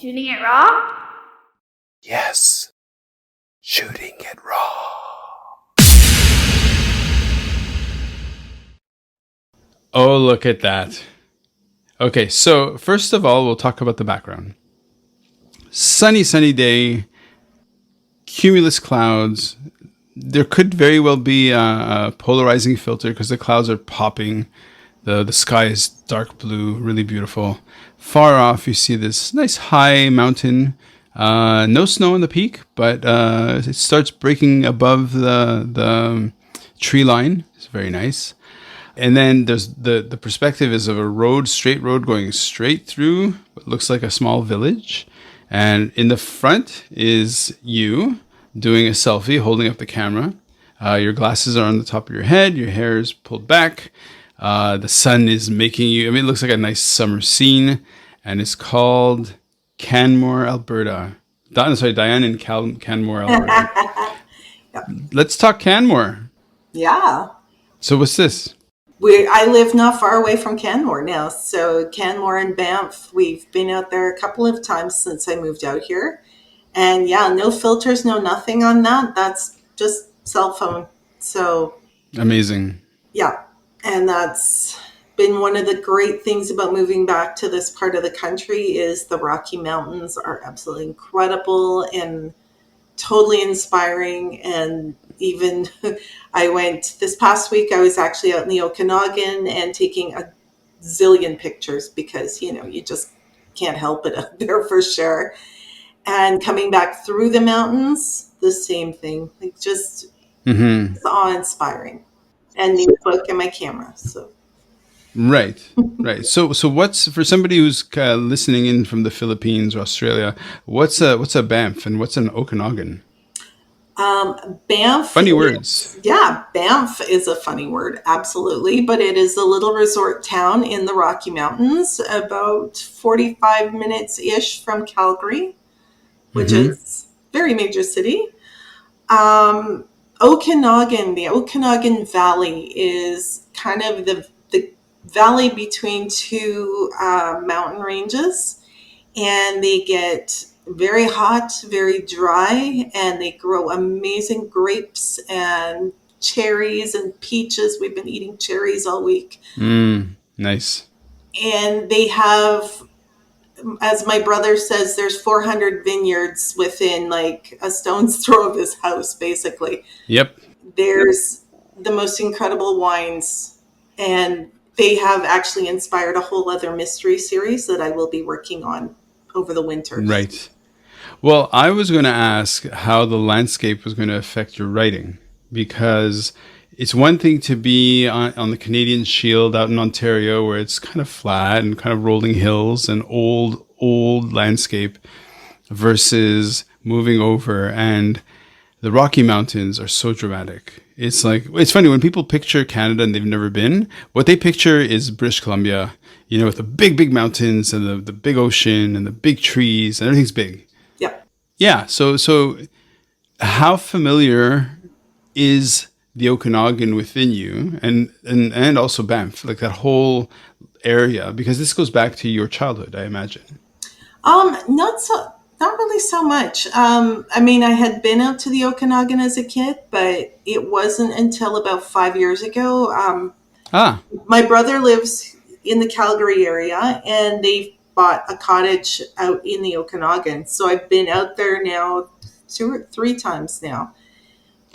Shooting it raw? Yes. Shooting it raw. Oh, look at that. Okay, so first of all, we'll talk about the background. Sunny, sunny day, cumulus clouds. There could very well be a polarizing filter because the clouds are popping. The sky is dark blue, really beautiful. Far off, you see this nice high mountain. No snow on the peak, but it starts breaking above the tree line. It's very nice. And then there's the perspective is of a road, straight road going straight through what looks like a small village. And in the front is you doing a selfie, holding up the camera. Your glasses are on the top of your head. Your hair is pulled back. The sun is making you, it looks like a nice summer scene. And it's called Canmore, Alberta. Diane in Canmore, Alberta. Yep. Let's talk Canmore. Yeah. So what's this? I live not far away from Canmore now. So Canmore and Banff, we've been out there a couple of times since I moved out here. And yeah, no filters, no nothing on that. That's just cell phone. So Amazing. yeah. And that's been one of the great things about moving back to this part of the country is the Rocky Mountains are absolutely incredible and totally inspiring. And even I went this past week, I was actually out in the Okanagan and taking a zillion pictures because, you just can't help it out there for sure. And coming back through the mountains, the same thing, like just it's awe-inspiring. And new book and my camera. So Right. So what's for somebody who's listening in from the Philippines or Australia? What's a Banff and what's an Okanagan? Banff. Funny words. Yeah, Banff is a funny word, absolutely. But it is a little resort town in the Rocky Mountains, about 45 minutes ish from Calgary, which is very major city. Okanagan, the Okanagan Valley is kind of the valley between two mountain ranges, and they get very hot, very dry, and they grow amazing grapes and cherries and peaches. We've been eating cherries all week. Nice. And they have, as my brother says, there's 400 vineyards within like a stone's throw of his house, basically. Yep. There's the most incredible wines, and they have actually inspired a whole other mystery series that I will be working on over the winter. Right. Well, I was going to ask how the landscape was going to affect your writing, because it's one thing to be on the Canadian Shield out in Ontario where it's kind of flat and kind of rolling hills and old landscape versus moving over, and the Rocky Mountains are so dramatic. It's like, it's funny when people picture Canada and they've never been, what they picture is British Columbia, with the big mountains and the big ocean and the big trees and everything's big. Yep. Yeah. So how familiar is the Okanagan within you and also Banff, like that whole area? Because this goes back to your childhood, I imagine. Not really so much. I had been out to the Okanagan as a kid, but it wasn't until about 5 years ago. My brother lives in the Calgary area, and they bought a cottage out in the Okanagan. So I've been out there now 2 or 3 times now.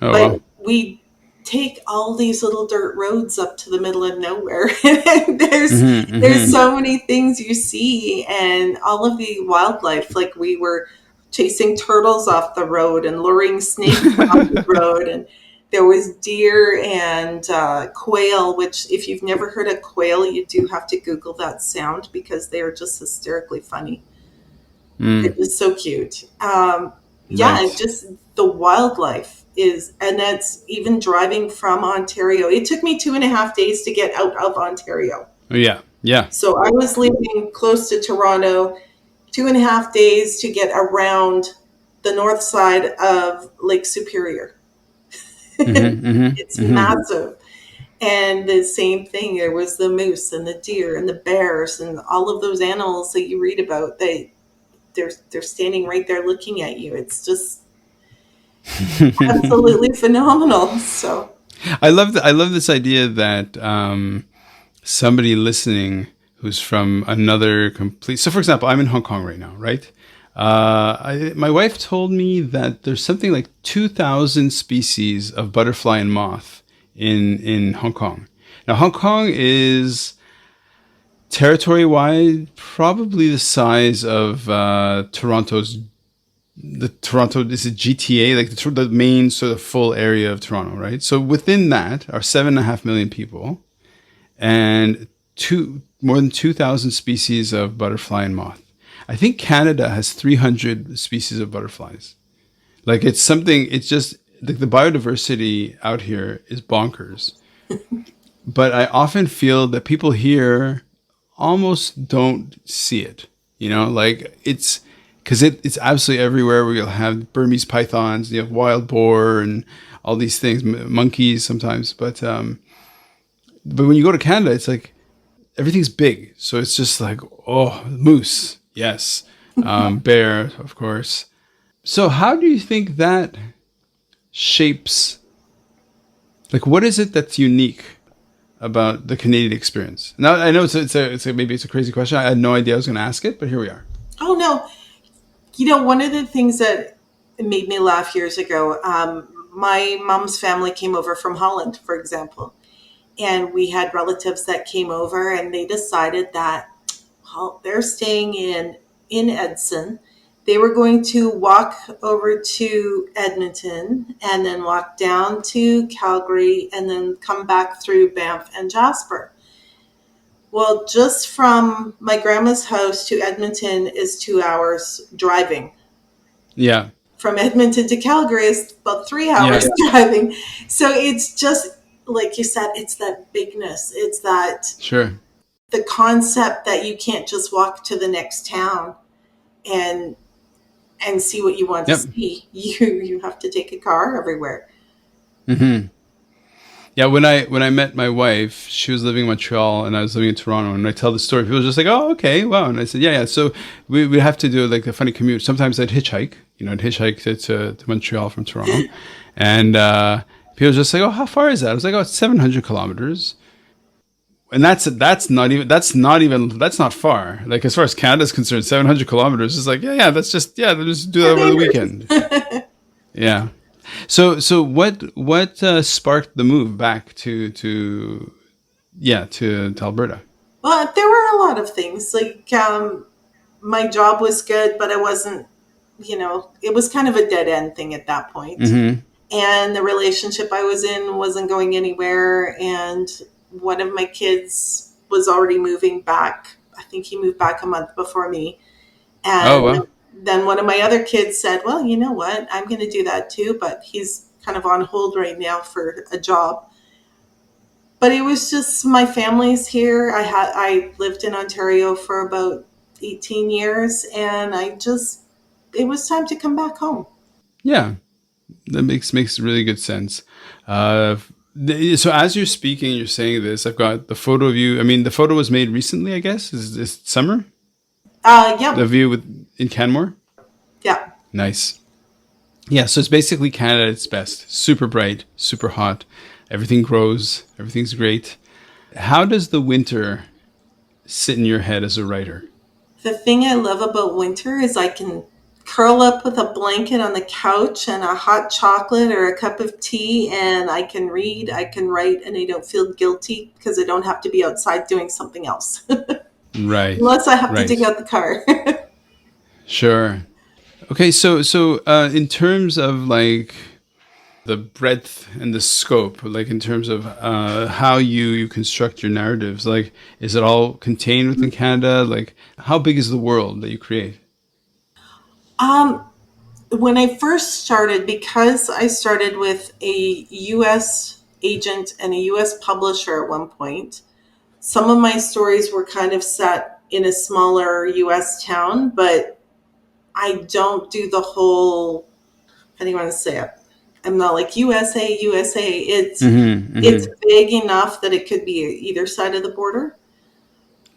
Oh, but wow. we take all these little dirt roads up to the middle of nowhere. There's so many things you see, and all of the wildlife. Like we were chasing turtles off the road and luring snakes off the road, and there was deer and quail, which if you've never heard a quail, you do have to Google that sound because they are just hysterically funny. It is so cute. Right. Just the wildlife and that's even driving from Ontario. It took me 2.5 days to get out of Ontario. Oh, yeah. So I was living close to Toronto, 2.5 days to get around the north side of Lake Superior. It's massive. And the same thing, there was the moose and the deer and the bears and all of those animals that you read about. they're standing right there looking at you. It's just absolutely phenomenal. So I love this idea that somebody listening who's from another complete. So, for example, I'm in Hong Kong right now, right? My wife told me that there's something like 2,000 species of butterfly and moth in Hong Kong. Now, Hong Kong is territory-wide probably the size of Toronto's. The Toronto, this is GTA, like the main sort of full area of Toronto, right? So within that are 7.5 million people, and more than 2,000 species of butterfly and moth. I think Canada has 300 species of butterflies. Like it's something. It's just like the biodiversity out here is bonkers. But I often feel that people here almost don't see it. You know, like it's because it's absolutely everywhere. Where you'll have Burmese pythons, you have wild boar, and all these things, monkeys sometimes. But when you go to Canada, it's like everything's big. So it's just like, oh, moose, yes, bear, of course. So how do you think that shapes? Like, what is it that's unique about the Canadian experience? Now, I know maybe it's a crazy question. I had no idea I was going to ask it, but here we are. oh no, one of the things that made me laugh years ago, my mom's family came over from Holland, for example, and we had relatives that came over, and they decided that, well, they're staying in Edson. They were going to walk over to Edmonton and then walk down to Calgary and then come back through Banff and Jasper. Well, just from my grandma's house to Edmonton is 2 hours driving. Yeah. From Edmonton to Calgary is about 3 hours driving. So it's just, like you said, it's that bigness. It's that Sure. the concept that you can't just walk to the next town and see what you want to see. You have to take a car everywhere. Mm-hmm. Yeah, when I met my wife, she was living in Montreal and I was living in Toronto. And I tell the story, people are just like, "Oh, okay, wow." And I said, "Yeah." So we have to do like a funny commute. Sometimes I'd hitchhike. I'd hitchhike to Montreal from Toronto, and people are just like, "Oh, how far is that?" I was like, "Oh, it's 700 kilometers." And that's not far. Like as far as Canada's concerned, 700 kilometers is like, let's just do that over the weekend. Yeah. So what sparked the move back to Alberta? Well, there were a lot of things. Like my job was good, but I wasn't. It was kind of a dead end thing at that point. Mm-hmm. And the relationship I was in wasn't going anywhere. And one of my kids was already moving back. I think he moved back a month before me. And then one of my other kids said, "Well, you know what? I'm going to do that too." But he's kind of on hold right now for a job. But it was just my family's here. I lived in Ontario for about 18 years, and it was time to come back home. Yeah, that makes really good sense. So as you're speaking, you're saying this. I've got the photo of you. I mean, the photo was made recently, I guess. Is this summer? Yeah. The view in Canmore? Yeah. Nice. Yeah, so it's basically Canada at its best. Super bright, super hot. Everything grows. Everything's great. How does the winter sit in your head as a writer? The thing I love about winter is I can curl up with a blanket on the couch and a hot chocolate or a cup of tea, and I can read, I can write, and I don't feel guilty because I don't have to be outside doing something else. Right. Unless I have to dig out the car. Sure. Okay, so in terms of like the breadth and the scope, like in terms of how you construct your narratives, like is it all contained within Canada? Like how big is the world that you create? When I first started, because I started with a U.S. agent and a U.S. publisher at one point, some of my stories were kind of set in a smaller U.S. town, but I don't do the whole, how do you want to say it? I'm not like USA. It's big enough that it could be either side of the border.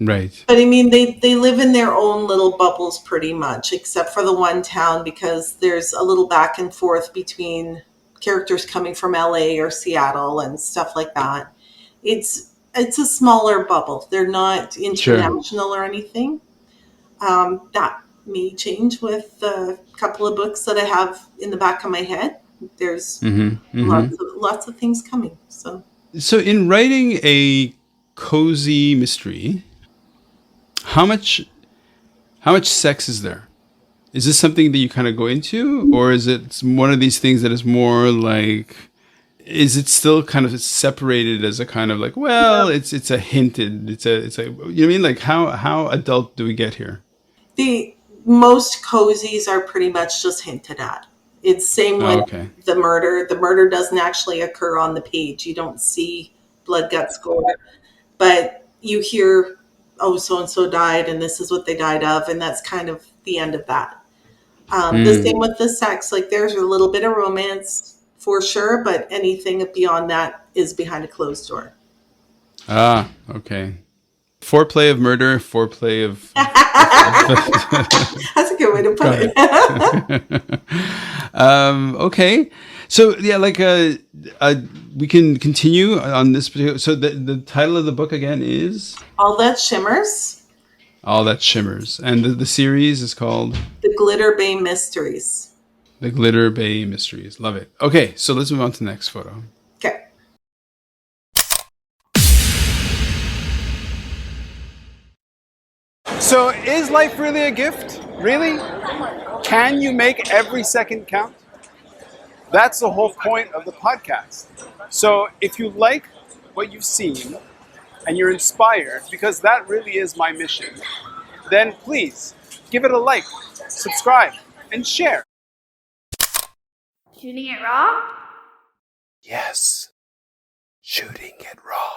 Right. But I mean, they live in their own little bubbles pretty much, except for the one town, because there's a little back and forth between characters coming from LA or Seattle and stuff like that. It's a smaller bubble. They're not Sure. international or anything. That may change with a couple of books that I have in the back of my head. There's Mm-hmm. Mm-hmm. lots of things coming. So So in writing a cozy mystery, how much sex is there? Is this something that you kind of go into, or is it one of these things that is more like? Is it still kind of separated as a kind of like? Well, it's a hinted. It's a you know what I mean? Like how adult do we get here? the most cozies are pretty much just hinted at. It's same Oh, with okay. the murder. The murder doesn't actually occur on the page. You don't see blood, guts, gore, but you hear, oh, so and so died, and this is what they died of, and that's kind of the end of that. The Hmm. same with the sex. Like there's a little bit of romance for sure, but anything beyond that is behind a closed door. Ah, okay. Foreplay of murder, foreplay of That's a good way to put got it. it. Okay. So yeah, like we can continue on this particular. So the title of the book again is All that shimmers, All That Shimmers, and the series is called the Glitter Bay Mysteries. The Glitter Bay Mysteries. Love it. Okay, so let's move on to the next photo. Okay. So, is life really a gift? Really? Can you make every second count? That's the whole point of the podcast. So, if you like what you've seen and you're inspired, because that really is my mission, then please give it a like, subscribe, and share. Shooting it raw? Yes, shooting it raw.